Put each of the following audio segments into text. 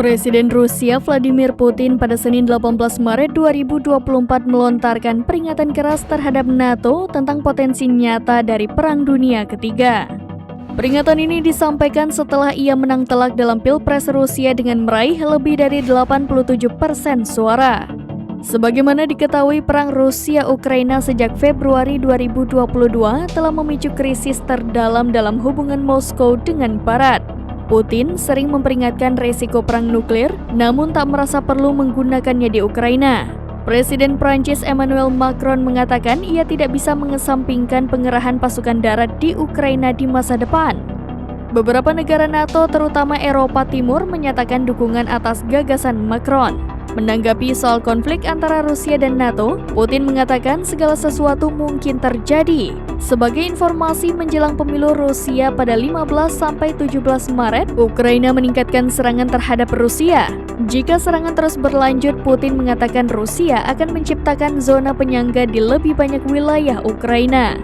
Presiden Rusia Vladimir Putin pada Senin 18 Maret 2024 melontarkan peringatan keras terhadap NATO tentang potensi nyata dari Perang Dunia Ketiga. Peringatan ini disampaikan setelah ia menang telak dalam Pilpres Rusia dengan meraih lebih dari 87% suara. Sebagaimana diketahui, perang Rusia-Ukraina sejak Februari 2022 telah memicu krisis terdalam dalam hubungan Moskow dengan Barat. Putin sering memperingatkan resiko perang nuklir, namun tak merasa perlu menggunakannya di Ukraina. Presiden Prancis Emmanuel Macron mengatakan ia tidak bisa mengesampingkan pengerahan pasukan darat di Ukraina di masa depan. Beberapa negara NATO, terutama Eropa Timur, menyatakan dukungan atas gagasan Macron. Menanggapi soal konflik antara Rusia dan NATO, Putin mengatakan segala sesuatu mungkin terjadi. Sebagai informasi, menjelang pemilu Rusia pada 15-17 Maret, Ukraina meningkatkan serangan terhadap Rusia. Jika serangan terus berlanjut, Putin mengatakan Rusia akan menciptakan zona penyangga di lebih banyak wilayah Ukraina.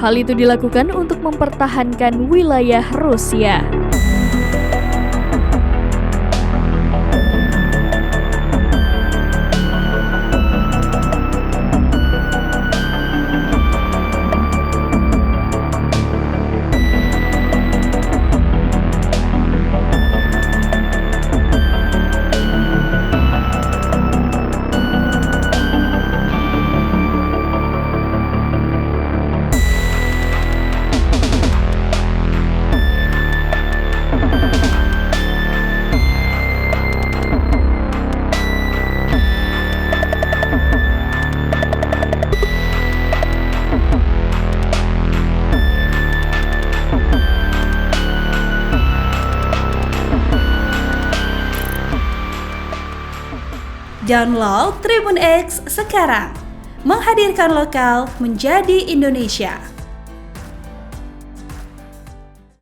Hal itu dilakukan untuk mempertahankan wilayah Rusia. Download Tribun X sekarang, menghadirkan lokal menjadi Indonesia.